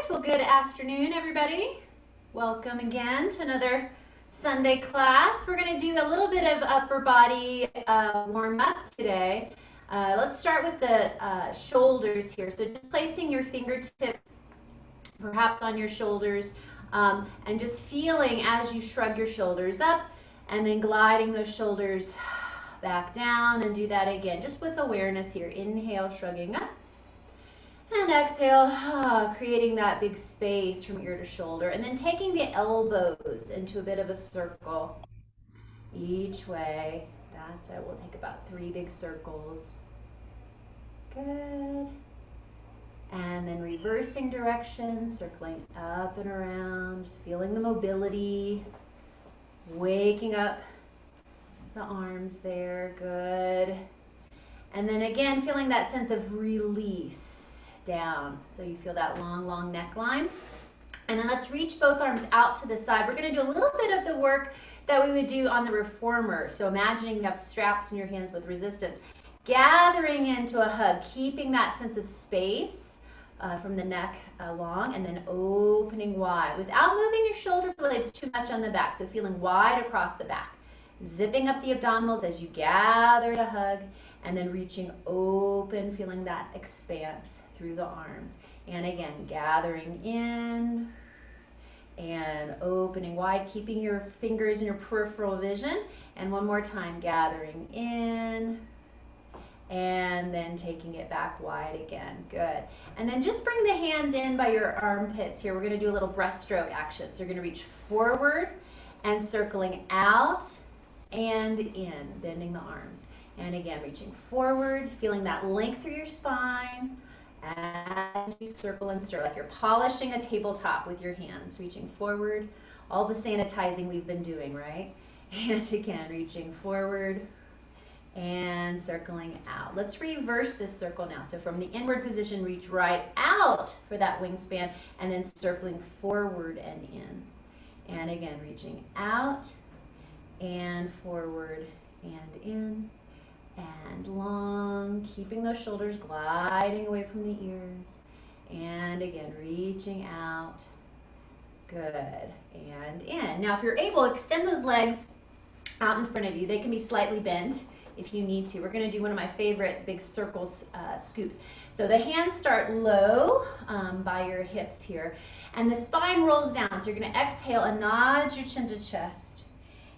right, well, good afternoon, everybody. Welcome again to another Sunday class. We're going to do a little bit of upper body warm-up today. Let's start with the shoulders here. So just placing your fingertips perhaps on your shoulders and just feeling as you shrug your shoulders up and then gliding those shoulders back down, and do that again just with awareness here. Inhale, shrugging up. And exhale, creating that big space from ear to shoulder. And then taking the elbows into a bit of a circle each way. That's it. We'll take about 3 big circles. Good. And then reversing direction, circling up and around, just feeling the mobility, waking up the arms there. Good. And then again, feeling that sense of release down. So you feel that long, long neckline. And then let's reach both arms out to the side. We're going to do a little bit of the work that we would do on the reformer. So imagining you have straps in your hands with resistance. Gathering into a hug, keeping that sense of space from the neck along, and then opening wide without moving your shoulder blades too much on the back. So feeling wide across the back. Zipping up the abdominals as you gather to hug, and then reaching open, feeling that expanse through the arms. And again, gathering in and opening wide, keeping your fingers in your peripheral vision. And one more time, gathering in and then taking it back wide again. Good. And then just bring the hands in by your armpits here. We're going to do a little breaststroke action. So you're going to reach forward and circling out and in, bending the arms. And again, reaching forward, feeling that length through your spine as you circle and stir, like you're polishing a tabletop with your hands, reaching forward, all the sanitizing we've been doing, right? And again, reaching forward and circling out. Let's reverse this circle now. So from the inward position, reach right out for that wingspan, and then circling forward and in. And again, reaching out and forward and in. And long, keeping those shoulders gliding away from the ears. And again, reaching out. Good. And in. Now, if you're able, extend those legs out in front of you. They can be slightly bent if you need to. We're going to do one of my favorite big circles scoops. So the hands start low by your hips here. And the spine rolls down. So you're going to exhale and nod your chin to chest.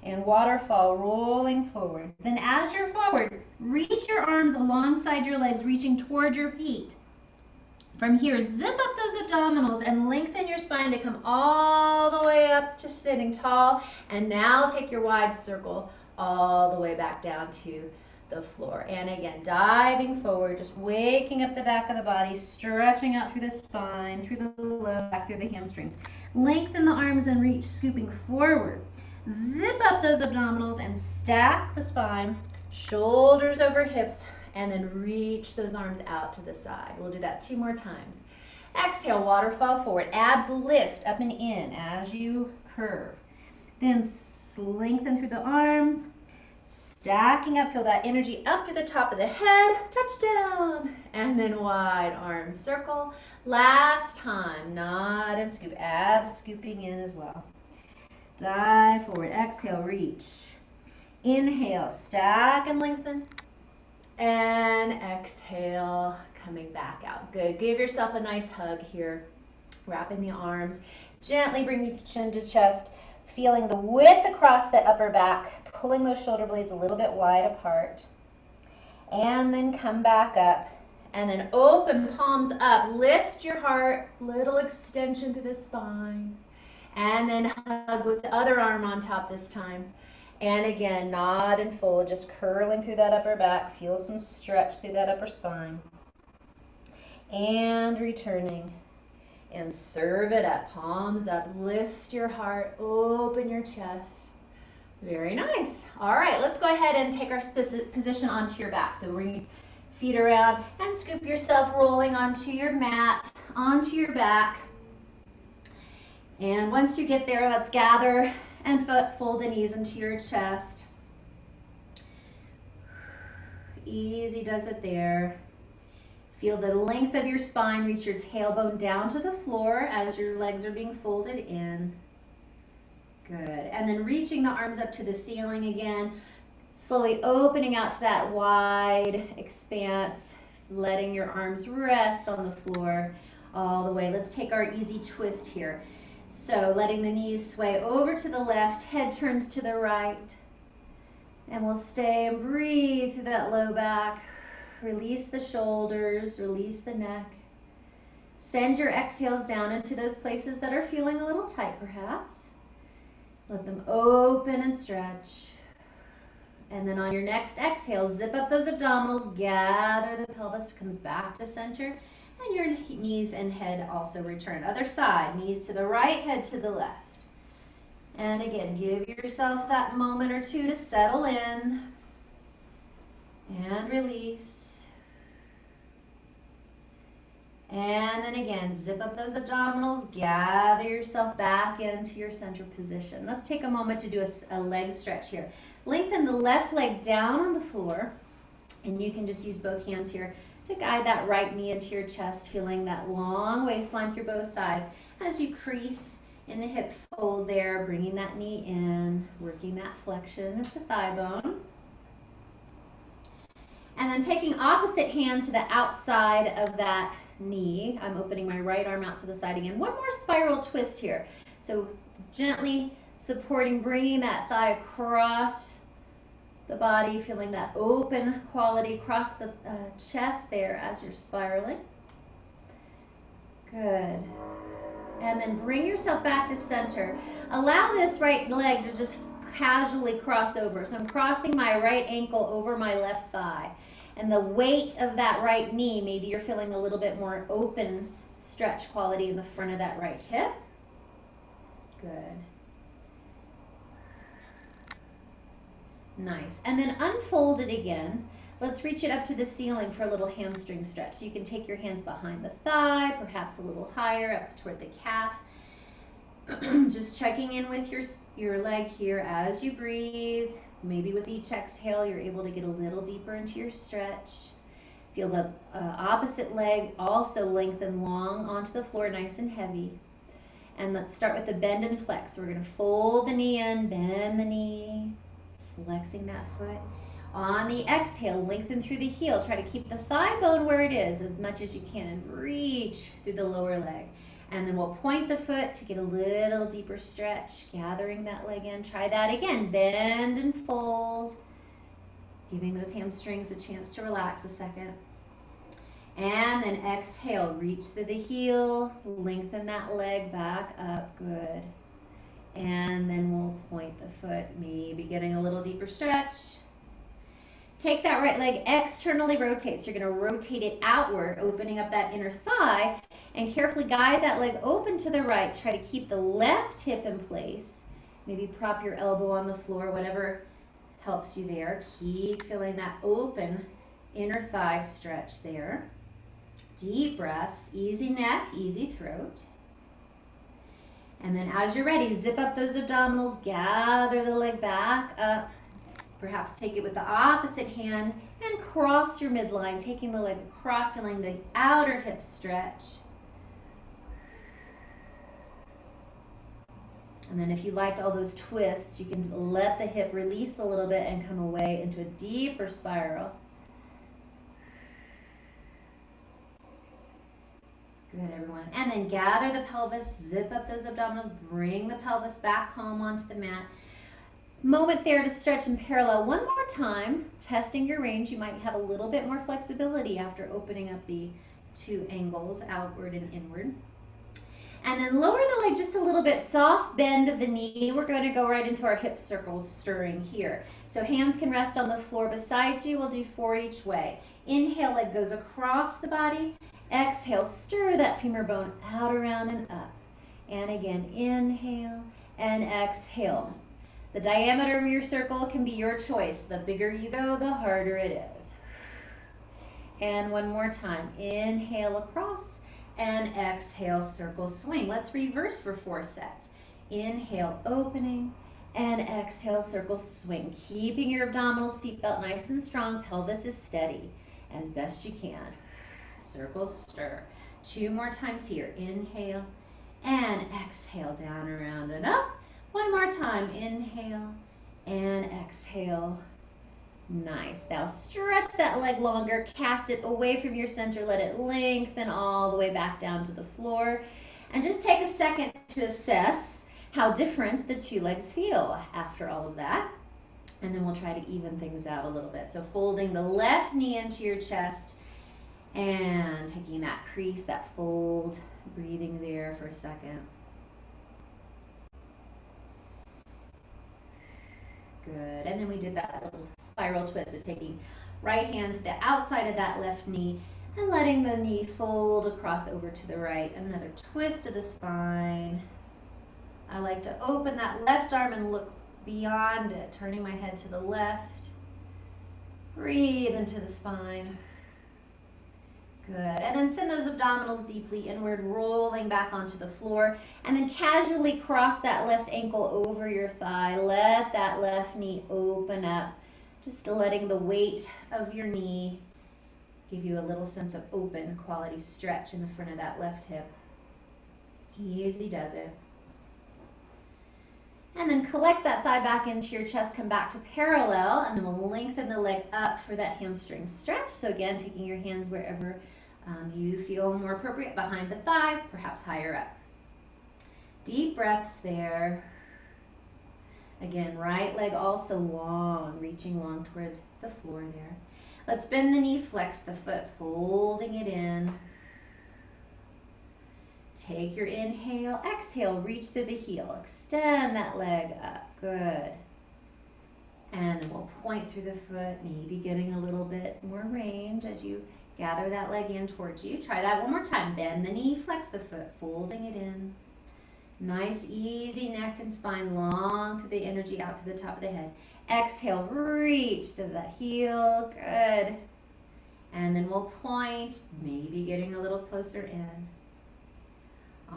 And waterfall, rolling forward. Then as you're forward, reach your arms alongside your legs, reaching toward your feet. From here, zip up those abdominals and lengthen your spine to come all the way up to sitting tall. And now take your wide circle all the way back down to the floor. And again, diving forward, just waking up the back of the body, stretching out through the spine, through the low back, through the hamstrings. Lengthen the arms and reach, scooping forward. Zip up those abdominals and stack the spine, shoulders over hips, and then reach those arms out to the side. We'll do that 2 more times. Exhale, waterfall forward. Abs lift up and in as you curve. Then lengthen through the arms, stacking up, feel that energy up to the top of the head, touchdown, and then wide arms circle. Last time, nod and scoop, abs scooping in as well. Dive forward, exhale, reach. Inhale, stack and lengthen. And exhale, coming back out. Good. Give yourself a nice hug here. Wrapping the arms. Gently bring your chin to chest. Feeling the width across the upper back. Pulling those shoulder blades a little bit wide apart. And then come back up. And then open palms up. Lift your heart. Little extension through the spine. And then hug with the other arm on top this time. And again, nod and fold, just curling through that upper back. Feel some stretch through that upper spine. And returning. And serve it up, palms up. Lift your heart, open your chest. Very nice. All right, let's go ahead and take our position onto your back. So bring your feet around and scoop yourself rolling onto your mat, onto your back. And once you get there, let's gather and fold the knees into your chest. Easy does it there. Feel the length of your spine, reach your tailbone down to the floor as your legs are being folded in. Good. And then reaching the arms up to the ceiling again, slowly opening out to that wide expanse, letting your arms rest on the floor all the way. Let's take our easy twist here. So letting the knees sway over to the left, head turns to the right. And we'll stay and breathe through that low back. Release the shoulders, release the neck. Send your exhales down into those places that are feeling a little tight perhaps. Let them open and stretch. And then on your next exhale, zip up those abdominals, gather the pelvis, comes back to center, and your knees and head also return. Other side, knees to the right, head to the left. And again, give yourself that moment or two to settle in and release. And then again, zip up those abdominals, gather yourself back into your center position. Let's take a moment to do a leg stretch here. Lengthen the left leg down on the floor, and you can just use both hands here to guide that right knee into your chest, feeling that long waistline through both sides as you crease in the hip fold there, bringing that knee in, working that flexion of the thigh bone. And then taking opposite hand to the outside of that knee. I'm opening my right arm out to the side again. One more spiral twist here. So gently supporting, bringing that thigh across the body, feeling that open quality across the chest there as you're spiraling. Good. And then bring yourself back to center. Allow this right leg to just casually cross over. So I'm crossing my right ankle over my left thigh. And the weight of that right knee, maybe you're feeling a little bit more open stretch quality in the front of that right hip. Good. Nice. And then unfold it again. Let's reach it up to the ceiling for a little hamstring stretch. So you can take your hands behind the thigh, perhaps a little higher up toward the calf. Just checking in with your leg here as you breathe. Maybe with each exhale, you're able to get a little deeper into your stretch. Feel the opposite leg also lengthen long onto the floor, nice and heavy. And let's start with the bend and flex. We're going to fold the knee in, bend the knee, flexing that foot. On the exhale, lengthen through the heel. Try to keep the thigh bone where it is as much as you can and reach through the lower leg. And then we'll point the foot to get a little deeper stretch, gathering that leg in. Try that again. Bend and fold, giving those hamstrings a chance to relax a second. And then exhale, reach through the heel, lengthen that leg back up. Good. And then we'll point the foot, maybe getting a little deeper stretch. Take that right leg, externally rotate. So you're going to rotate it outward, opening up that inner thigh. And carefully guide that leg open to the right. Try to keep the left hip in place. Maybe prop your elbow on the floor, whatever helps you there. Keep feeling that open inner thigh stretch there. Deep breaths, easy neck, easy throat. And then as you're ready, zip up those abdominals, gather the leg back up. Perhaps take it with the opposite hand and cross your midline, taking the leg across, feeling the outer hip stretch. And then if you liked all those twists, you can let the hip release a little bit and come away into a deeper spiral. Good, everyone. And then gather the pelvis, zip up those abdominals, bring the pelvis back home onto the mat. Moment there to stretch in parallel. One more time, testing your range. You might have a little bit more flexibility after opening up the two angles, outward and inward. And then lower the leg just a little bit, soft bend of the knee. We're going to go right into our hip circles stirring here. So hands can rest on the floor beside you. We'll do 4 each way. Inhale, leg goes across the body. Exhale, stir that femur bone out, around, and up. And again, inhale and exhale. The diameter of your circle can be your choice. The bigger you go, the harder it is. And one more time. Inhale across. And exhale, circle swing. Let's reverse for 4 sets. Inhale, opening, and exhale, circle swing. Keeping your abdominal seatbelt nice and strong. Pelvis is steady as best you can. circle, stir. 2 more times here. Inhale and exhale, down, around, and up. 1 more time. Inhale and exhale. Nice. Now stretch that leg longer, cast it away from your center, let it lengthen all the way back down to the floor. And just take a second to assess how different the 2 legs feel after all of that. And then we'll try to even things out a little bit. So folding the left knee into your chest and taking that crease, that fold, breathing there for a second. Good. And then we did that little spiral twist of taking right hand to the outside of that left knee and letting the knee fold across over to the right. Another twist of the spine. I like to open that left arm and look beyond it, turning my head to the left. Breathe into the spine. Good. And then send those abdominals deeply inward, rolling back onto the floor. And then casually cross that left ankle over your thigh. Let that left knee open up. Just letting the weight of your knee give you a little sense of open quality stretch in the front of that left hip. Easy does it. And then collect that thigh back into your chest, come back to parallel, and then we'll lengthen the leg up for that hamstring stretch. So again, taking your hands wherever you feel more appropriate, behind the thigh, perhaps higher up. Deep breaths there. Again, right leg also long, reaching long toward the floor there. Let's bend the knee, flex the foot, folding it in. Take your inhale, exhale, reach through the heel, extend that leg up, good. And then we'll point through the foot, maybe getting a little bit more range as you gather that leg in towards you. Try that one more time. Bend the knee, flex the foot, folding it in. Nice, easy neck and spine, long through the energy out to the top of the head. Exhale, reach through that heel, good. And then we'll point, maybe getting a little closer in.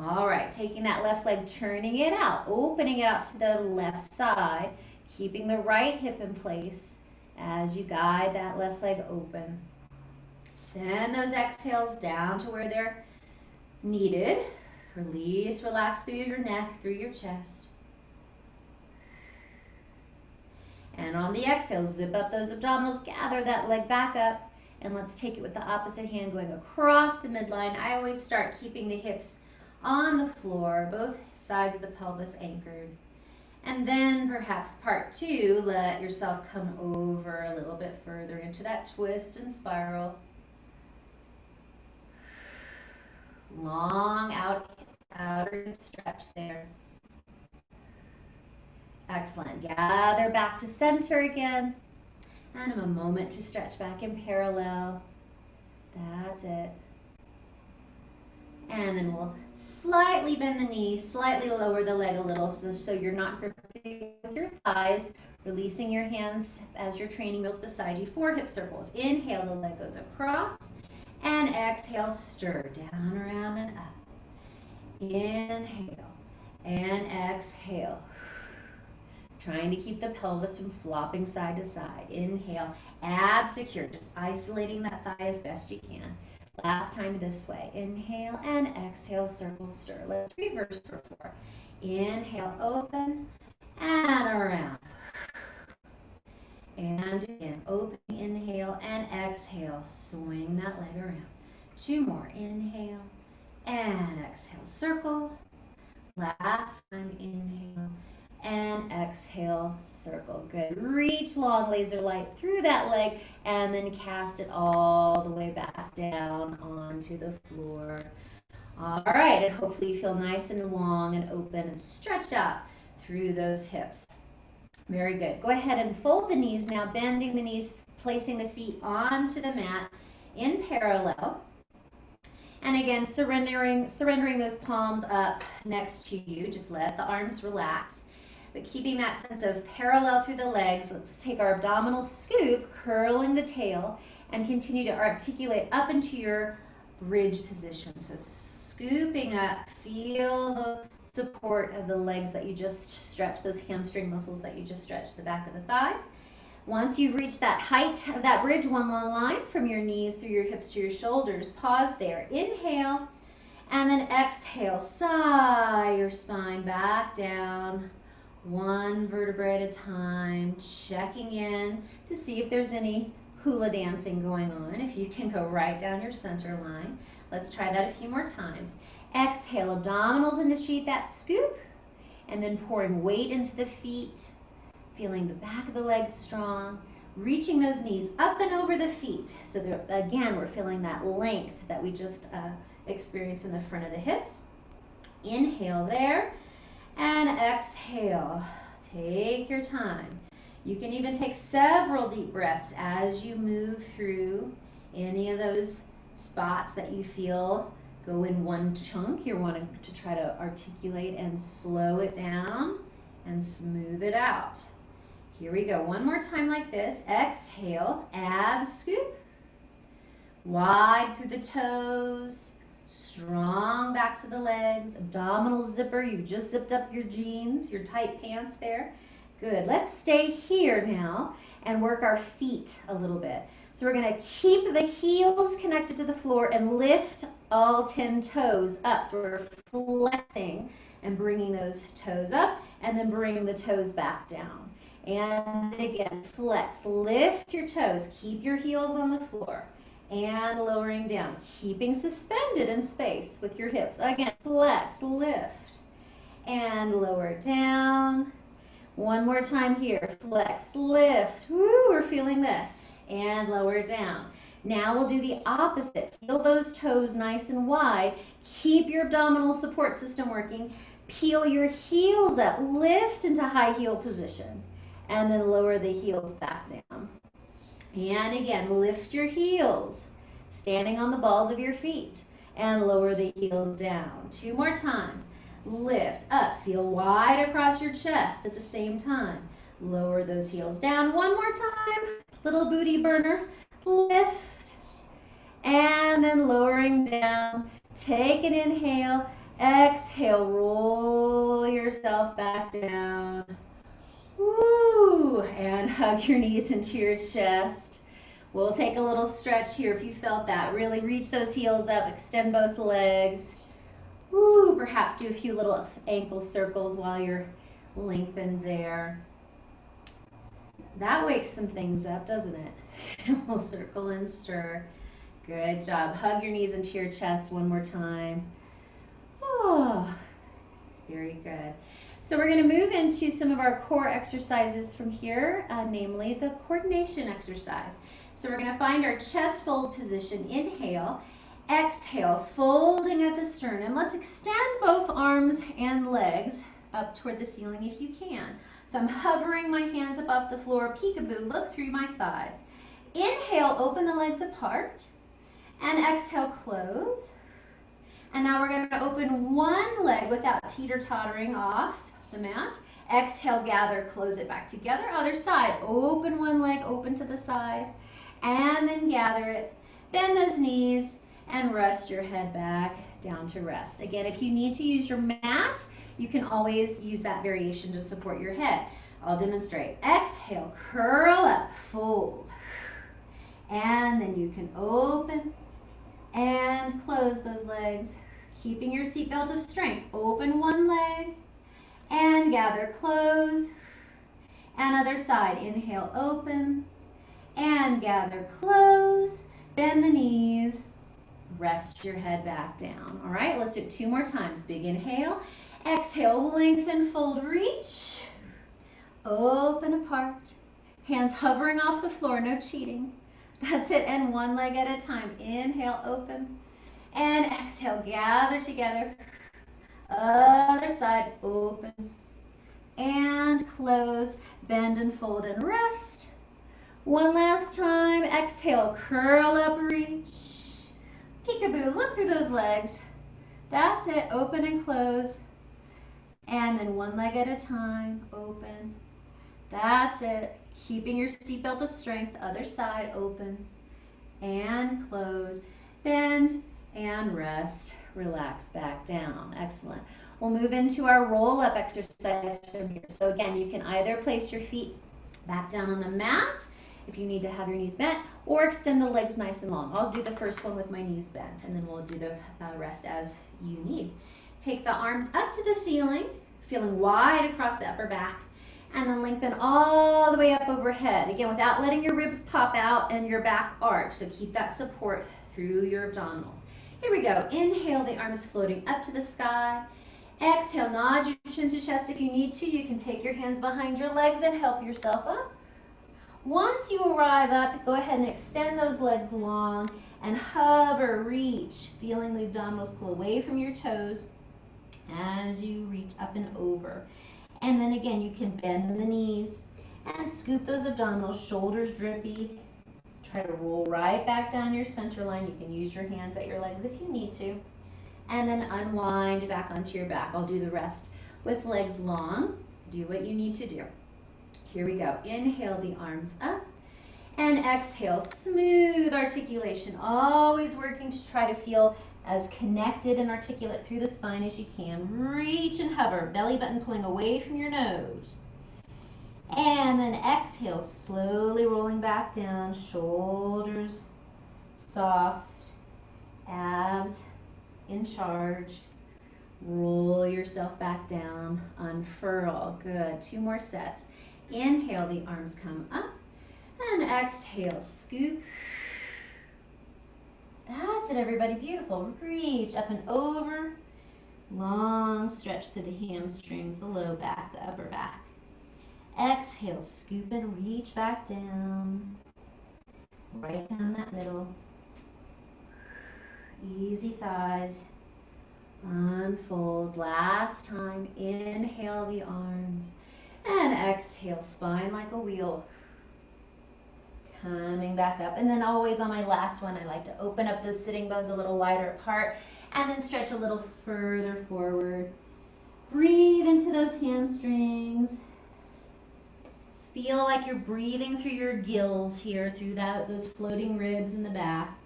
All right, taking that left leg, turning it out, opening it out to the left side, keeping the right hip in place as you guide that left leg open. Send those exhales down to where they're needed. Release, relax through your neck, through your chest. And on the exhale, zip up those abdominals, gather that leg back up, and let's take it with the opposite hand going across the midline. I always start keeping the hips on the floor, both sides of the pelvis anchored. And then perhaps part 2, let yourself come over a little bit further into that twist and spiral. Long outer stretch there. Excellent. Gather back to center again. And a moment to stretch back in parallel. That's it. And then we'll slightly bend the knee, slightly lower the leg a little so you're not gripping with your thighs, releasing your hands as your training wheels beside you. 4 hip circles. Inhale, the leg goes across. And exhale, stir down, around, and up. Inhale and exhale. Trying to keep the pelvis from flopping side to side. Inhale, abs secure, just isolating that thigh as best you can. Last time this way. Inhale and exhale, circle, stir. Let's reverse for 4. Inhale, open, and around. And again, open, inhale, and exhale. Swing that leg around. 2 more. Inhale, and exhale, circle. Last time, inhale, and exhale, circle. Good. Reach long, laser light through that leg, and then cast it all the way back down onto the floor. All right, and hopefully you feel nice and long and open and stretched out through those hips. Very good. Go ahead and fold the knees now, bending the knees, placing the feet onto the mat in parallel. And again, surrendering those palms up next to you. Just let the arms relax. But keeping that sense of parallel through the legs, let's take our abdominal scoop, curling the tail, and continue to articulate up into your bridge position. So scooping up, feel the support of the legs that you just stretched, those hamstring muscles that you just stretched, the back of the thighs. Once you've reached that height of that bridge, one long line from your knees through your hips to your shoulders, pause there. Inhale, and then exhale, sigh your spine back down, one vertebra at a time, checking in to see if there's any hula dancing going on. If you can go right down your center line. Let's try that a few more times. Exhale, abdominals initiate that scoop, and then pouring weight into the feet, feeling the back of the legs strong, reaching those knees up and over the feet. So again, we're feeling that length that we just experienced in the front of the hips. Inhale there, and exhale. Take your time. You can even take several deep breaths as you move through any of those spots that you feel go in one chunk. You're wanting to try to articulate and slow it down and smooth it out. Here we go. One more time like this. Exhale, abs scoop. Wide through the toes. Strong backs of the legs. Abdominal zipper. You've just zipped up your jeans, your tight pants there. Good. Let's stay here now and work our feet a little bit. So we're going to keep the heels connected to the floor and lift all 10 toes up. So we're flexing and bringing those toes up and then bring the toes back down. And again, flex, lift your toes, keep your heels on the floor, and lowering down, keeping suspended in space with your hips. Again, flex, lift, and lower down. One more time here, flex, lift, woo, we're feeling this, and lower down. Now we'll do the opposite. Feel those toes nice and wide, keep your abdominal support system working, peel your heels up, lift into high heel position. And then lower the heels back down. And again, lift your heels, standing on the balls of your feet, and lower the heels down. 2 more times. Lift up, feel wide across your chest at the same time. Lower those heels down. 1 more time, little booty burner. Lift, and then lowering down. Take an inhale, exhale, roll yourself back down. Woo! And hug your knees into your chest. We'll take a little stretch here if you felt that. Really reach those heels up, extend both legs. Woo! Perhaps do a few little ankle circles while you're lengthened there. That wakes some things up, doesn't it? We'll circle and stir. Good job. Hug your knees into your chest one more time. Oh, very good. So we're going to move into some of our core exercises from here, namely the coordination exercise. So we're going to find our chest fold position. Inhale, exhale, folding at the sternum. Let's extend both arms and legs up toward the ceiling if you can. So I'm hovering my hands up off the floor, peekaboo, look through my thighs. Inhale, open the legs apart, and exhale, close. And now we're going to open one leg without teeter-tottering off the mat. Exhale, gather, close it back together. Other side, open one leg, open to the side, and then gather it. Bend those knees and rest your head back down to rest. Again, if you need to use your mat, you can always use that variation to support your head. I'll demonstrate. Exhale, curl up, fold. And then you can open and close those legs, keeping your seatbelt of strength. Open one leg and gather, close. And other side, inhale, open and gather, close. Bend the knees, rest your head back down. All right, let's do it 2 more times. Big inhale, exhale, lengthen, fold, reach, open apart. Hands hovering off the floor, no cheating. That's it, and one leg at a time. Inhale, open, and exhale, gather together. Other side, open, and close. Bend and fold and rest. One last time, exhale, curl up, reach. Peekaboo, look through those legs. That's it, open and close. And then one leg at a time, open. That's it. Keeping your seatbelt of strength, other side, open and close, bend and rest, relax back down. Excellent. We'll move into our roll-up exercise from here. So again, you can either place your feet Back down on the mat if you need to have your knees bent, or extend the legs nice and long. I'll do the first one with my knees bent, and then we'll do the rest as you need. Take the arms up to the ceiling, feeling wide across the upper back, and then lengthen all the way up overhead. Again, without letting your ribs pop out and your back arch, so keep that support through your abdominals. Here we go. Inhale, the arms floating up to the sky. Exhale, nod your chin to chest if you need to. You can take your hands behind your legs and help yourself up. Once you arrive up, go ahead and extend those legs long and hover, reach, feeling the abdominals pull away from your toes as you reach up and over. And then again, you can bend the knees and scoop those abdominals, shoulders drippy. Try to roll right back down your center line. You can use your hands at your legs if you need to. And then unwind back onto your back. I'll do the rest with legs long. Do what you need to do. Here we go. Inhale the arms up and exhale, smooth articulation. Always working to try to feel as connected and articulate through the spine as you can. Reach and hover, belly button pulling away from your nose. And then exhale, slowly rolling back down, shoulders soft, abs in charge. Roll yourself back down, unfurl. Good. 2 more sets. Inhale, the arms come up, and exhale, scoop. That's it, everybody. Beautiful. Reach up and over. Long stretch through the hamstrings, the low back, the upper back. Exhale, scoop and reach back down. Right down that middle. Easy thighs. Unfold. Last time. Inhale the arms. And exhale, spine like a wheel. Coming back up. And then always on my last one, I like to open up those sitting bones a little wider apart and then stretch a little further forward. Breathe into those hamstrings. Feel like you're breathing through your gills here, through those floating ribs in the back.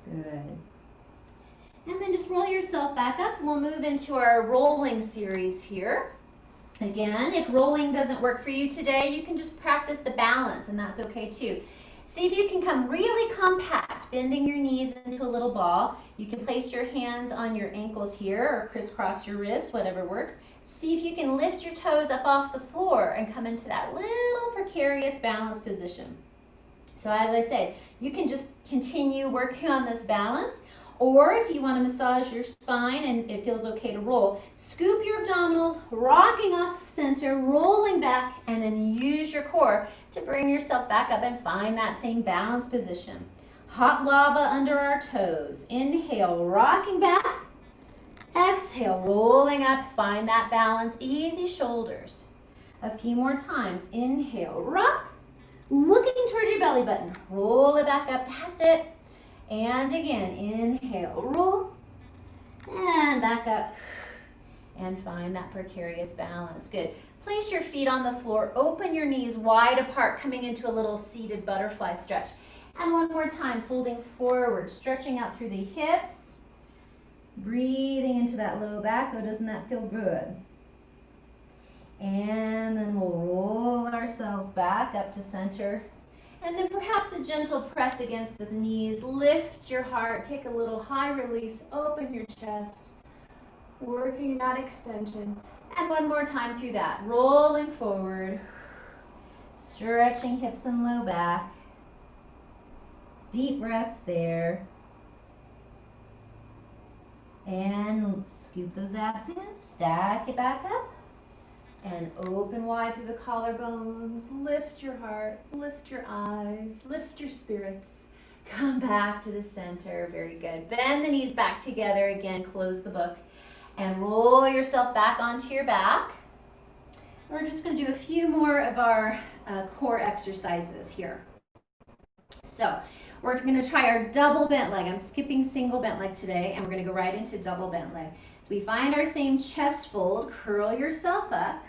Good. And then just roll yourself back up. We'll move into our rolling series here. Again, if rolling doesn't work for you today, you can just practice the balance, and that's okay too. See if you can come really compact, bending your knees into a little ball. You can place your hands on your ankles here or crisscross your wrists, whatever works. See if you can lift your toes up off the floor and come into that little precarious balance position. So as I said, you can just continue working on this balance, or if you want to massage your spine and it feels okay to roll, scoop your abdominals, rocking off center, rolling back, and then use your core to bring yourself back up and find that same balance position. Hot lava under our toes. Inhale, rocking back. Exhale, rolling up, find that balance. Easy shoulders. A few more times. Inhale, rock. Looking towards your belly button. Roll it back up. That's it. And again, inhale, roll, and back up, and find that precarious balance. Good. Place your feet on the floor, open your knees wide apart, coming into a little seated butterfly stretch. And one more time, folding forward, stretching out through the hips, breathing into that low back. Oh, doesn't that feel good? And then we'll roll ourselves back up to center. And then perhaps a gentle press against the knees. Lift your heart. Take a little high release. Open your chest. Working that extension. And one more time through that. Rolling forward. Stretching hips and low back. Deep breaths there. And scoop those abs in. Stack it back up. And open wide through the collarbones. Lift your heart, lift your eyes, lift your spirits. Come back to the center. Very good. Bend the knees back together again. Close the book. And roll yourself back onto your back. We're just going to do a few more of our core exercises here. So we're going to try our double bent leg. I'm skipping single bent leg today, and we're going to go right into double bent leg. So we find our same chest fold. Curl yourself up.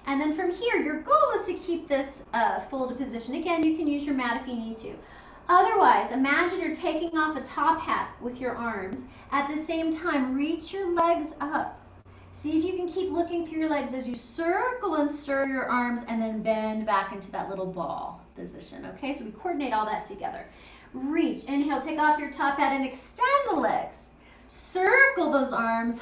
And then from here, your goal is to keep this folded position. Again, you can use your mat if you need to. Otherwise, imagine you're taking off a top hat with your arms. At the same time, reach your legs up. See if you can keep looking through your legs as you circle and stir your arms and then bend back into that little ball position. Okay, so we coordinate all that together. Reach, inhale, take off your top hat and extend the legs. Circle those arms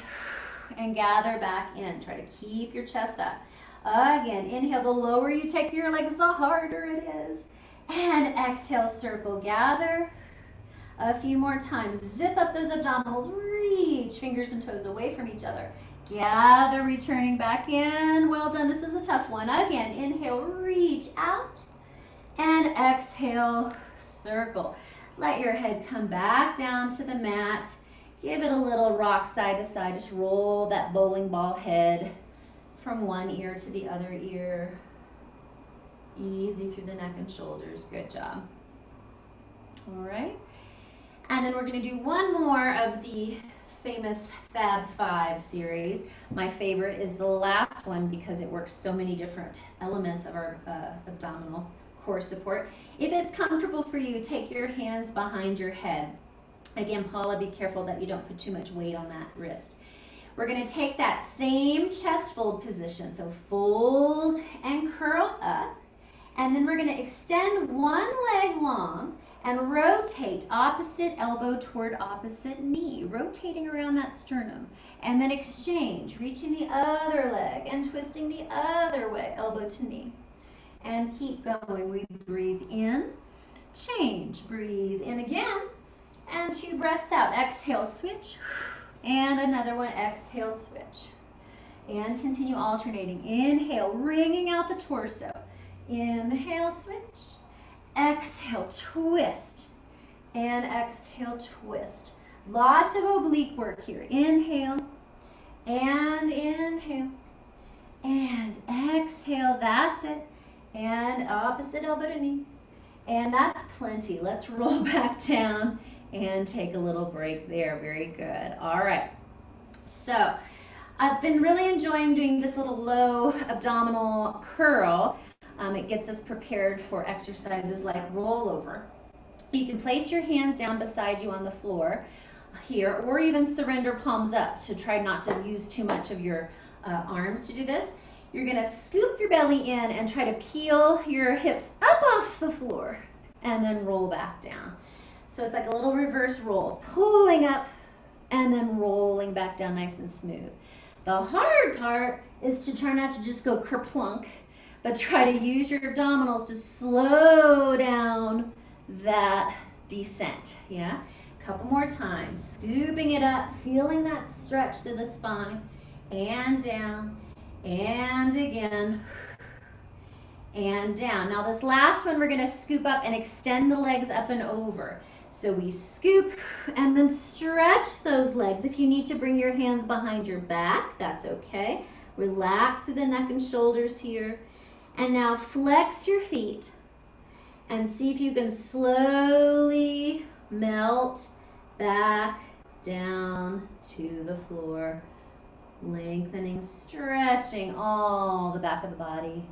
and gather back in. Try to keep your chest up. Again, inhale, the lower you take your legs, the harder it is. And exhale, circle, gather. A few more times. Zip up those abdominals. Reach fingers and toes away from each other. Gather, returning back in. Well done. This is a tough one. Again, inhale, reach out. And exhale, circle. Let your head come back down to the mat. Give it a little rock side to side. Just roll that bowling ball head from one ear to the other ear. Easy through the neck and shoulders. Good job. All right. And then we're going to do one more of the famous Fab 5 series. My favorite is the last one because it works so many different elements of our abdominal core support. If it's comfortable for you, take your hands behind your head. Again, Paula, be careful that you don't put too much weight on that wrist. We're going to take that same chest fold position. So fold and curl up. And then we're going to extend one leg long and rotate opposite elbow toward opposite knee, rotating around that sternum. And then exchange, reaching the other leg and twisting the other way, elbow to knee. And keep going. We breathe in, change, breathe in again, and 2 breaths out. Exhale, switch, and another one, exhale, switch. And continue alternating. Inhale, wringing out the torso. Inhale, switch. Exhale, twist. And exhale, twist. Lots of oblique work here. Inhale, and inhale, and exhale. That's it. And opposite elbow to knee. And that's plenty. Let's roll back down and take a little break there. Very good. All right. So I've been really enjoying doing this little low abdominal curl. It gets us prepared for exercises like rollover. You can place your hands down beside you on the floor here, or even surrender palms up to try not to use too much of your arms to do this. You're going to scoop your belly in and try to peel your hips up off the floor and then roll back down. So it's like a little reverse roll, pulling up and then rolling back down nice and smooth. The hard part is to try not to just go kerplunk, but try to use your abdominals to slow down that descent. Yeah? A couple more times. Scooping it up, feeling that stretch through the spine, and down, and again, and down. Now this last one, we're going to scoop up and extend the legs up and over. So we scoop and then stretch those legs. If you need to bring your hands behind your back, that's okay. Relax through the neck and shoulders here. And now flex your feet and see if you can slowly melt back down to the floor. Lengthening, stretching all the back of the body.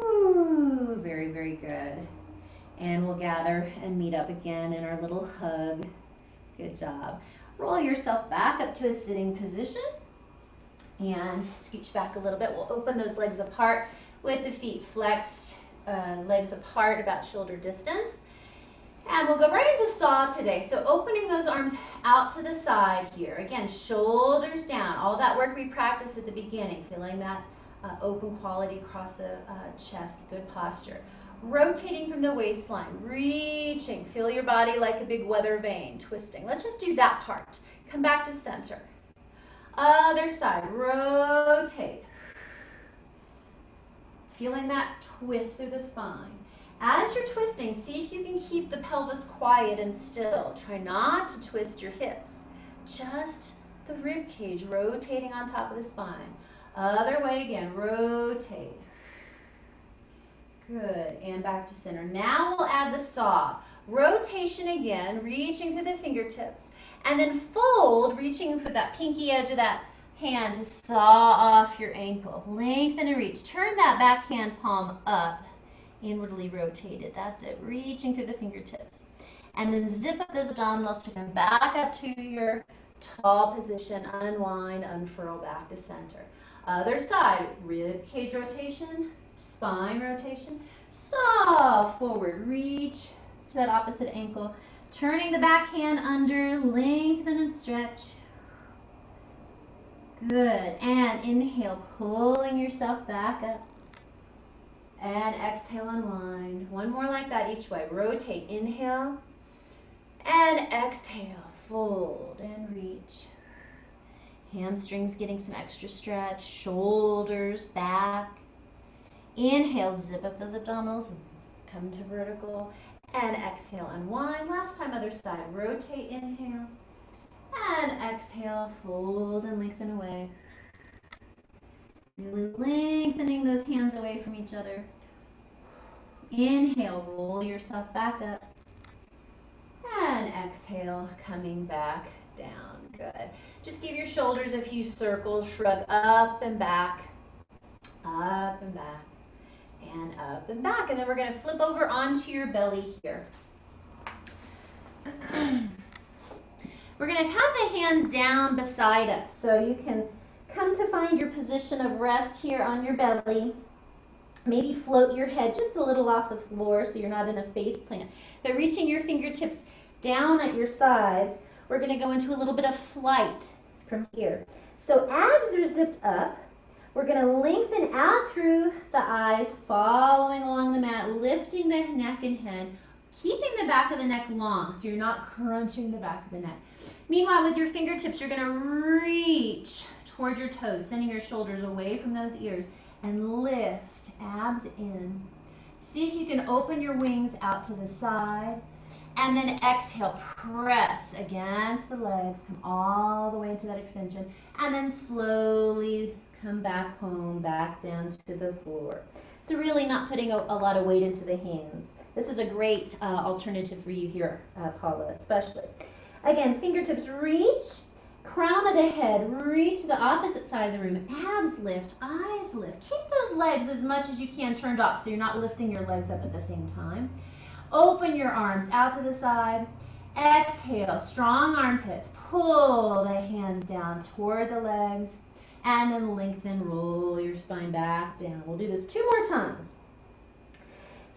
Ooh, very, very good. And we'll gather and meet up again in our little hug. Good job. Roll yourself back up to a sitting position and scooch back a little bit. We'll open those legs apart with the feet flexed, legs apart about shoulder distance. And we'll go right into saw today. So opening those arms out to the side here. Again, shoulders down. All that work we practiced at the beginning, feeling that open quality across the chest, good posture. Rotating from the waistline, reaching. Feel your body like a big weather vane, twisting. Let's just do that part. Come back to center. Other side, rotate. Feeling that twist through the spine. As you're twisting, see if you can keep the pelvis quiet and still. Try not to twist your hips. Just the rib cage rotating on top of the spine. Other way again, rotate. Good, and back to center. Now we'll add the saw. Rotation again, reaching through the fingertips. And then fold, reaching for that pinky edge of that hand to saw off your ankle. Lengthen and reach. Turn that back hand palm up, inwardly rotated. That's it, reaching through the fingertips. And then zip up those abdominals to come back up to your Tall position, unwind, unfurl back to center. Other side, rib cage rotation, spine rotation, soft forward reach to that opposite ankle. Turning the back hand under, lengthen and stretch. Good. And inhale, pulling yourself back up. And exhale, unwind. One more like that each way. Rotate, inhale. And exhale, fold and reach. Hamstrings getting some extra stretch. Shoulders back. Inhale, zip up those abdominals. Come to vertical. And exhale, unwind. Last time, other side. Rotate, inhale. And exhale, fold and lengthen away. Really lengthening those hands away from each other. Inhale, roll yourself back up. And exhale, coming back down. Good. Just give your shoulders a few circles. Shrug up and back, up and back, and up and back. And then we're going to flip over onto your belly here. We're going to have the hands down beside us. So you can come to find your position of rest here on your belly. Maybe float your head just a little off the floor so you're not in a face plant. But reaching your fingertips down at your sides, we're going to go into a little bit of flight from here. So abs are zipped up. We're going to lengthen out through the eyes, following along the mat, lifting the neck and head, keeping the back of the neck long so you're not crunching the back of the neck. Meanwhile, with your fingertips, you're going to reach toward your toes, sending your shoulders away from those ears, and lift abs in. See if you can open your wings out to the side, and then exhale, press against the legs, come all the way into that extension, and then slowly come back home, back down to the floor. So really not putting a lot of weight into the hands. This is a great alternative for you here, Paula, especially. Again, fingertips reach, crown of the head, reach to the opposite side of the room. Abs lift, eyes lift. Keep those legs as much as you can turned off so you're not lifting your legs up at the same time. Open your arms out to the side. Exhale, strong armpits. Pull the hands down toward the legs. And then lengthen, roll your spine back down. We'll do this 2 more times.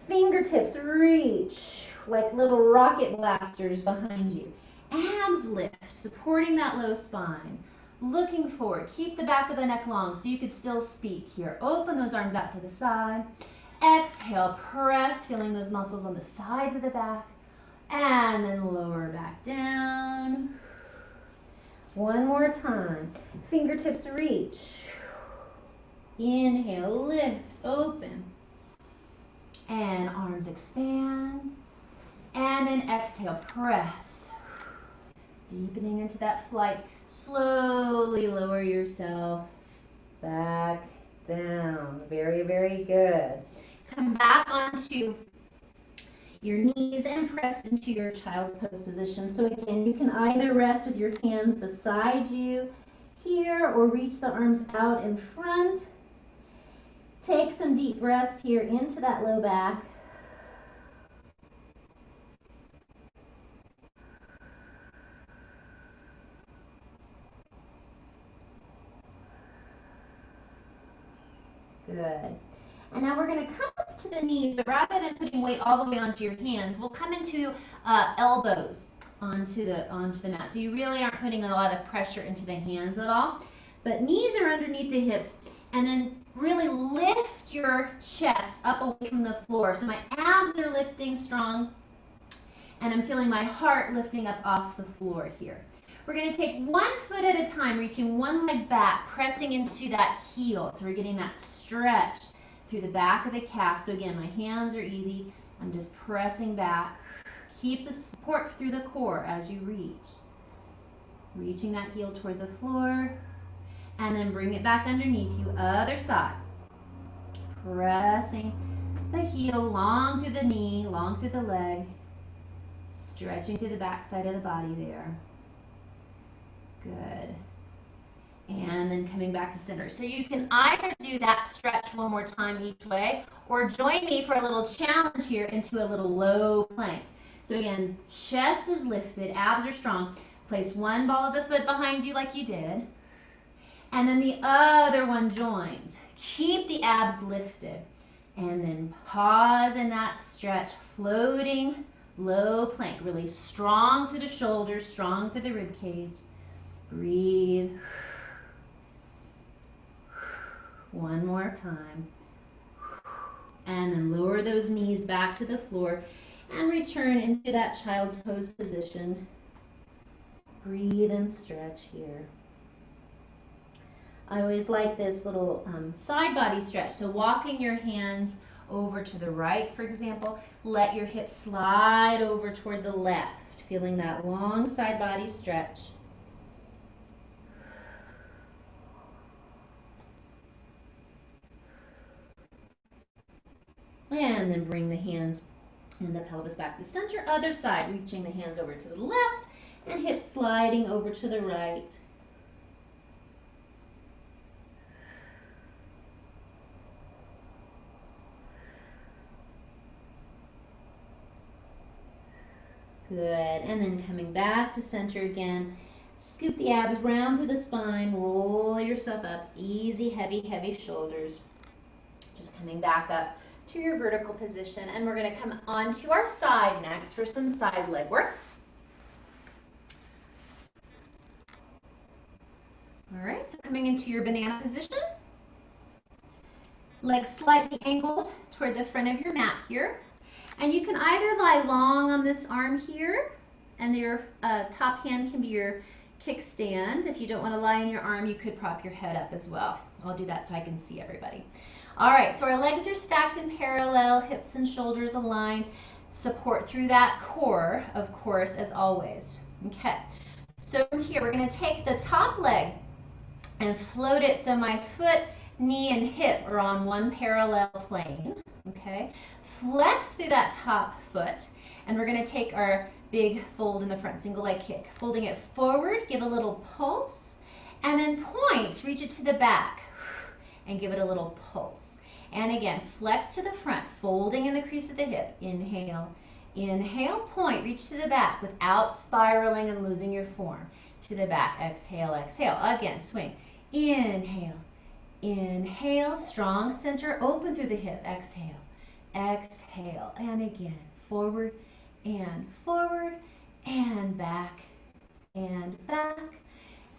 Fingertips reach like little rocket blasters behind you. Abs lift, supporting that low spine. Looking forward. Keep the back of the neck long so you could still speak here. Open those arms out to the side. Exhale, press, feeling those muscles on the sides of the back. And then lower back down. One more time. Fingertips reach. Inhale, lift, open. And arms expand. And then exhale, press. Deepening into that flight. Slowly lower yourself back down. Very, very good. Come back onto your knees and press into your child's pose position. So again, you can either rest with your hands beside you here or reach the arms out in front. Take some deep breaths here into that low back. Good. And now we're going to come up to the knees, but rather than putting weight all the way onto your hands, we'll come into elbows onto the mat. So you really aren't putting a lot of pressure into the hands at all. But knees are underneath the hips, and then really lift your chest up away from the floor. So my abs are lifting strong, and I'm feeling my heart lifting up off the floor here. We're going to take 1 foot at a time, reaching one leg back, pressing into that heel. So we're getting that stretch through the back of the calf. So again, my hands are easy. I'm just pressing back. Keep the support through the core as you reach. Reaching that heel toward the floor. And then bring it back underneath you, other side. Pressing the heel long through the knee, long through the leg. Stretching through the back side of the body there. Good. And then coming back to center. So you can either do that stretch one more time each way, or join me for a little challenge here into a little low plank. So again, chest is lifted, abs are strong, Place one ball of the foot behind you like you did, and then the other one joins. Keep the abs lifted, and then pause in that stretch, floating low plank, really strong through the shoulders, strong through the rib cage. Breathe. One more time. And then lower those knees back to the floor and return into that child's pose position. Breathe and stretch here. I always like this little side body stretch. So walking your hands over to the right, for example, let your hips slide over toward the left, feeling that long side body stretch. And then bring the hands and the pelvis back to center. Other side, reaching the hands over to the left and hips sliding over to the right. Good, and then coming back to center again. Scoop the abs round through the spine, roll yourself up, easy, heavy, heavy shoulders. Just coming back up to your vertical position, and we're going to come onto our side next for some side leg work. All right, so coming into your banana position. Legs slightly angled toward the front of your mat here. And you can either lie long on this arm here, and your top hand can be your kickstand. If you don't want to lie on your arm, you could prop your head up as well. I'll do that so I can see everybody. All right, so our legs are stacked in parallel, hips and shoulders aligned. Support through that core, of course, as always. Okay, so from here, we're going to take the top leg and float it so my foot, knee, and hip are on one parallel plane. Okay. Flex through that top foot, and we're going to take our big fold in the front, single leg kick. Folding it forward, give a little pulse, and then point, reach it to the back, and give it a little pulse. And again, flex to the front, folding in the crease of the hip. Inhale, inhale, point, reach to the back without spiraling and losing your form. To the back, exhale, exhale. Again, swing. Inhale, inhale, strong center, open through the hip, exhale. Exhale, and again, forward and back and back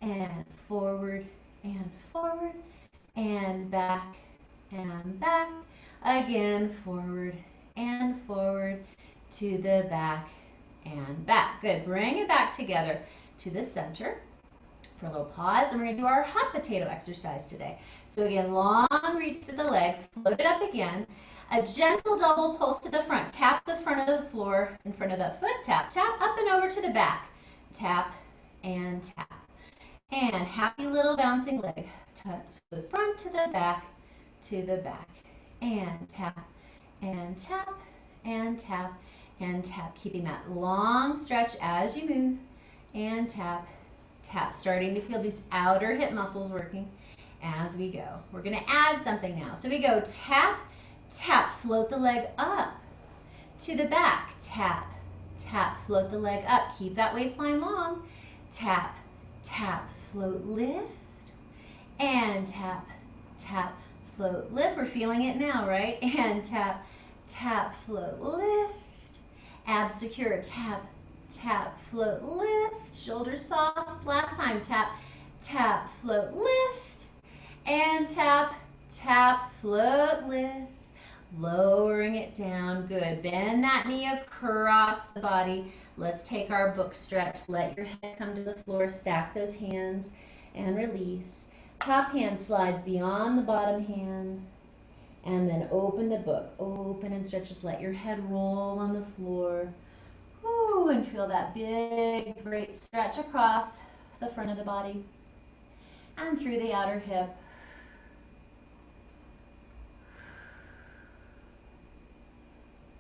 and forward and back and back, again, forward to the back and back. Good, bring it back together to the center for a little pause, and we're going to do our hot potato exercise today. So again, long reach to the leg, float it up again. A gentle double pulse to the front. Tap the front of the floor in front of the foot. Tap, tap, up and over to the back. Tap and tap. And happy little bouncing leg. Touch the front to the back, and tap, and tap, and tap, and tap. Keeping that long stretch as you move, and tap, tap. Starting to feel these outer hip muscles working as we go. We're going to add something now. So we go tap, tap, float the leg up to the back. Tap, tap, float the leg up. Keep that waistline long. Tap, tap, float, lift. And tap, tap, float, lift. We're feeling it now, right? And tap, tap, float, lift. Abs secure. Tap, tap, float, lift. Shoulders soft. Last time. Tap, tap, float, lift. And tap, tap, float, lift. Lowering it down. Good. Bend that knee across the body. Let's take our book stretch. Let your head come to the floor. Stack those hands and release. Top hand slides beyond the bottom hand. And then open the book. Open and stretch. Just let your head roll on the floor. Ooh, and feel that big, great stretch across the front of the body and through the outer hip.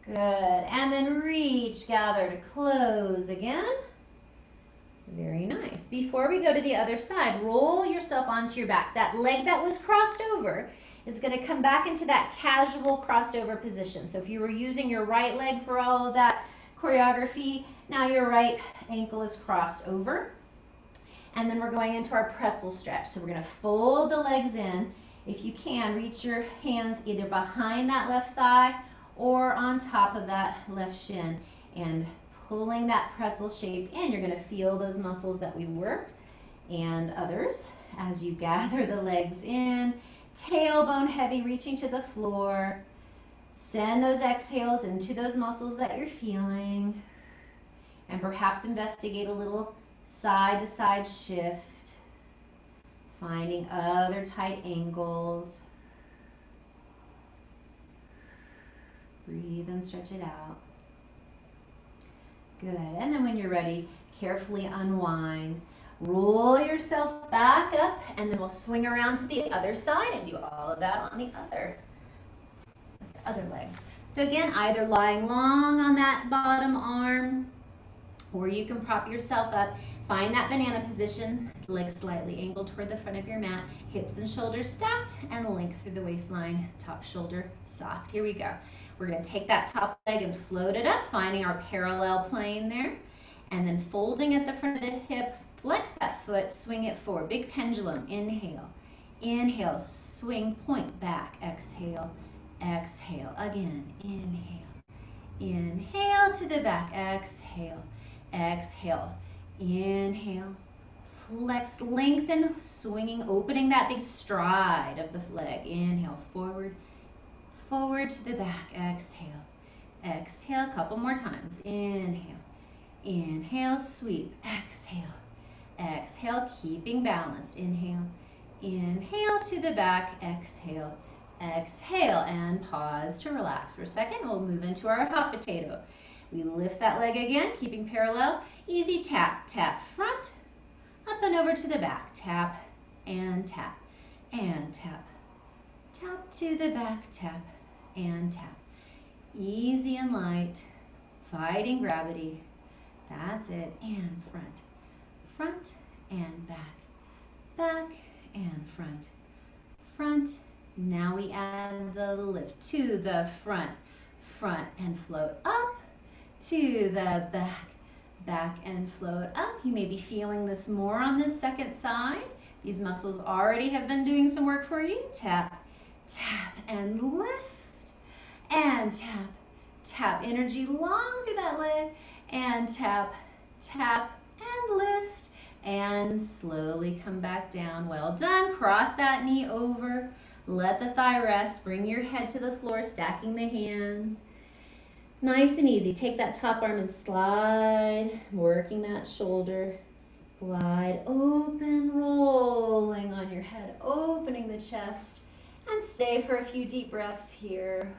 Good, and then reach, gather to close again. Very nice. Before we go to the other side, roll yourself onto your back. That leg that was crossed over is going to come back into that casual crossed over position. So if you were using your right leg for all of that choreography, now your right ankle is crossed over. And then we're going into our pretzel stretch. So we're going to fold the legs in. If you can, reach your hands either behind that left thigh or on top of that left shin. And pulling that pretzel shape in, you're going to feel those muscles that we worked and others as you gather the legs in. Tailbone heavy, reaching to the floor. Send those exhales into those muscles that you're feeling. And perhaps investigate a little side to side shift. Finding other tight angles. Breathe and stretch it out. Good. And then when you're ready, carefully unwind. Roll yourself back up, and then we'll swing around to the other side and do all of that on the other leg. So again, either lying long on that bottom arm, or you can prop yourself up. Find that banana position, legs slightly angled toward the front of your mat, hips and shoulders stacked, and length through the waistline, top shoulder soft. Here we go. We're going to take that top leg and float it up, finding our parallel plane there, and then folding at the front of the hip, flex that foot, swing it forward. Big pendulum. Inhale. Inhale. Swing, point back. Exhale. Exhale. Again. Inhale. Inhale to the back. Exhale. Exhale. Inhale. Flex, lengthen, swinging, opening that big stride of the leg. Inhale. Forward. Forward to the back. Exhale. Exhale. A couple more times. Inhale. Inhale. Sweep. Exhale. Exhale, keeping balanced. Inhale, inhale to the back, exhale, exhale, and pause to relax for a second. We'll move into our hot potato. We lift that leg again, keeping parallel. Easy tap, tap, front, up and over to the back. Tap, and tap, and tap. Tap to the back, tap, and tap. Easy and light, fighting gravity. That's it, and front. Front and back, back and front, front. Now we add the lift to the front, front and float up, to the back, back and float up. You may be feeling this more on this second side. These muscles already have been doing some work for you. Tap, tap and lift, and tap, tap. Energy long through that leg, and tap, tap and lift. And slowly come back down. Well done. Cross that knee over. Let the thigh rest. Bring your head to the floor, stacking the hands. Nice and easy. Take that top arm and slide, working that shoulder. Glide, open, rolling on your head, opening the chest. And stay for a few deep breaths here.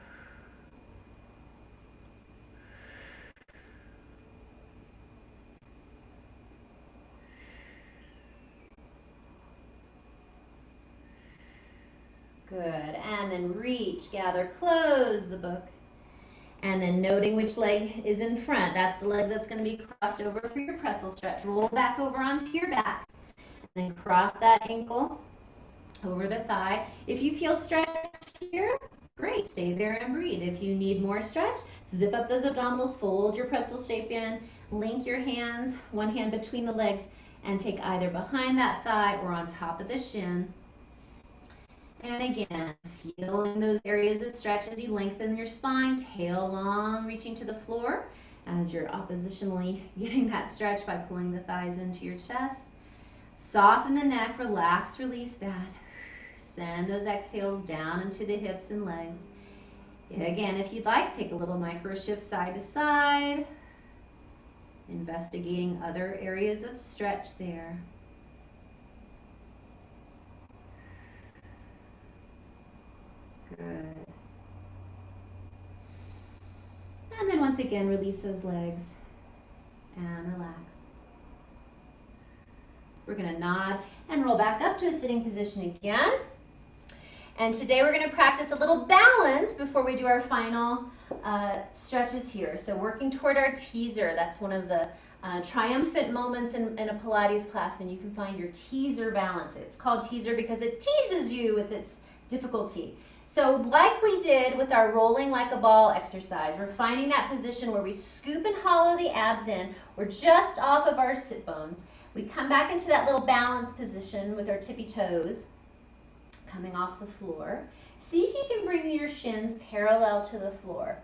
Good, and then reach, gather, close the book. And then noting which leg is in front. That's the leg that's going to be crossed over for your pretzel stretch. Roll back over onto your back. And then cross that ankle over the thigh. If you feel stretched here, great, stay there and breathe. If you need more stretch, zip up those abdominals, fold your pretzel shape in, link your hands, one hand between the legs, and take either behind that thigh or on top of the shin. And again, feeling those areas of stretch as you lengthen your spine, tail long, reaching to the floor as you're oppositionally getting that stretch by pulling the thighs into your chest. Soften the neck, relax, release that. Send those exhales down into the hips and legs. Again, if you'd like, take a little micro shift side to side, investigating other areas of stretch there. Good. And then once again, release those legs and relax. We're going to nod and roll back up to a sitting position again. And today we're going to practice a little balance before we do our final stretches here. So working toward our teaser. That's one of the triumphant moments in a Pilates class when you can find your teaser balance. It's called teaser because it teases you with its difficulty. So like we did with our rolling like a ball exercise, we're finding that position where we scoop and hollow the abs in. We're just off of our sit bones. We come back into that little balance position with our tippy toes coming off the floor. See if you can bring your shins parallel to the floor.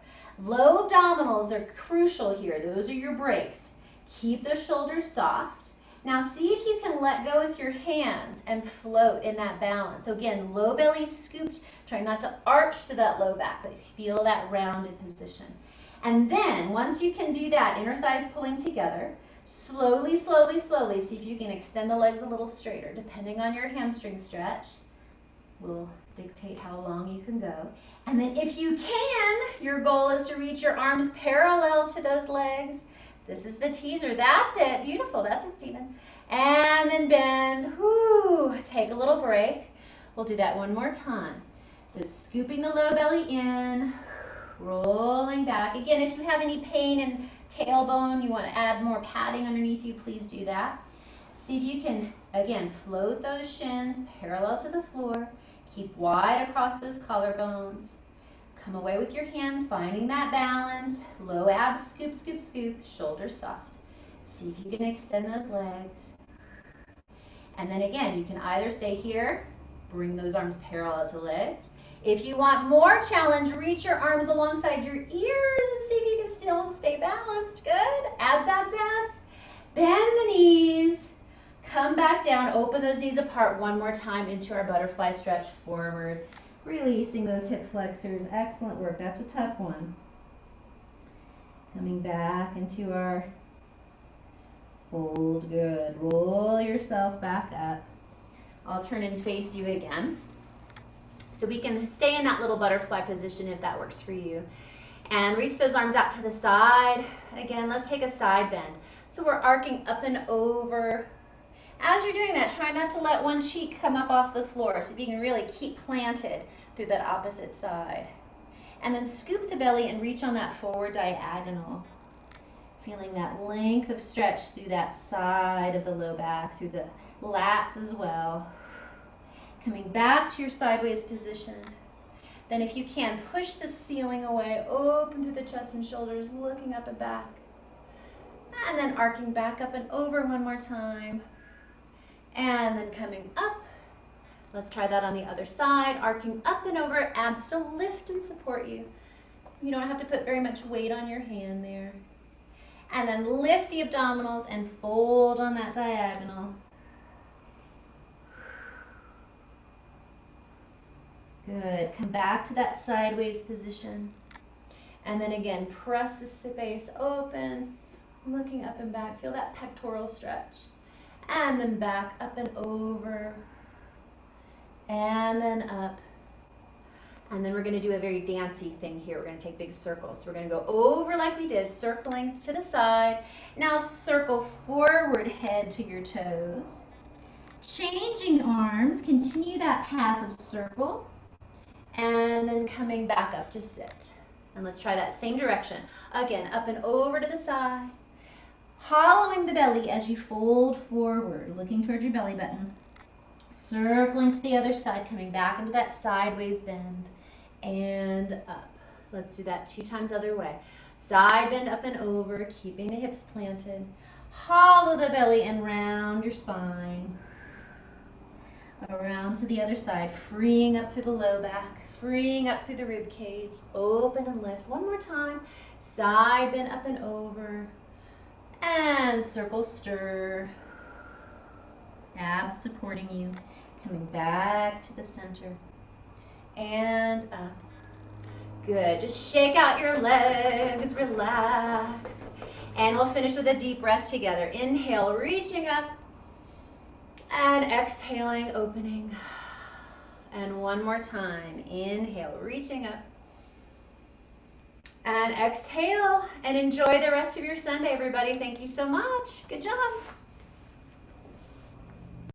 Low abdominals are crucial here. Those are your brakes. Keep the shoulders soft. Now see if you can let go with your hands and float in that balance. So again, low belly scooped. Try not to arch to that low back, but feel that rounded position. And then once you can do that, inner thighs pulling together, slowly, slowly, slowly, see if you can extend the legs a little straighter. Depending on your hamstring stretch, will dictate how long you can go. And then if you can, your goal is to reach your arms parallel to those legs. This is the teaser. That's it. Beautiful. That's it, Stephen. And then bend. Whoo. Take a little break. We'll do that one more time. So scooping the low belly in, rolling back. Again, if you have any pain in tailbone, you want to add more padding underneath you, please do that. See if you can, again, float those shins parallel to the floor. Keep wide across those collarbones. Come away with your hands, finding that balance. Low abs, scoop, scoop, scoop. Shoulders soft. See if you can extend those legs. And then again, you can either stay here, bring those arms parallel to legs. If you want more challenge, reach your arms alongside your ears and see if you can still stay balanced. Good. Abs, abs, abs. Bend the knees. Come back down. Open those knees apart one more time into our butterfly stretch forward. Releasing those hip flexors. Excellent work. That's a tough one. Coming back into our fold. Good. Roll yourself back up. I'll turn and face you again. So we can stay in that little butterfly position if that works for you. And reach those arms out to the side. Again, let's take a side bend. So we're arcing up and over. As you're doing that, try not to let one cheek come up off the floor. So if you can really keep planted through that opposite side. And then scoop the belly and reach on that forward diagonal. Feeling that length of stretch through that side of the low back, through the lats as well. Coming back to your sideways position. Then if you can, push the ceiling away, open through the chest and shoulders, looking up and back. And then arcing back up and over one more time. And then coming up. Let's try that on the other side. Arcing up and over, abs still lift and support you. You don't have to put very much weight on your hand there. And then lift the abdominals and fold on that diagonal. Good. Come back to that sideways position. And then again, press the space open, looking up and back. Feel that pectoral stretch. And then back up and over. And then up. And then we're going to do a very dancey thing here. We're going to take big circles. So we're going to go over like we did, circling to the side. Now circle forward, head to your toes. Changing arms, continue that path of circle. And then coming back up to sit. And let's try that same direction. Again, up and over to the side. Hollowing the belly as you fold forward, looking towards your belly button. Circling to the other side, coming back into that sideways bend. And up. Let's do that 2 times other way. Side bend up and over, keeping the hips planted. Hollow the belly and round your spine. Around to the other side, freeing up through the low back, freeing up through the rib cage. Open and lift. One more time. Side bend up and over. And circle stir. Abs supporting you. Coming back to the center. And up. Good. Just shake out your legs. Relax. And we'll finish with a deep breath together. Inhale, reaching up. And exhaling, opening. And one more time. Inhale, reaching up. And exhale. And enjoy the rest of your Sunday, everybody. Thank you so much. Good job.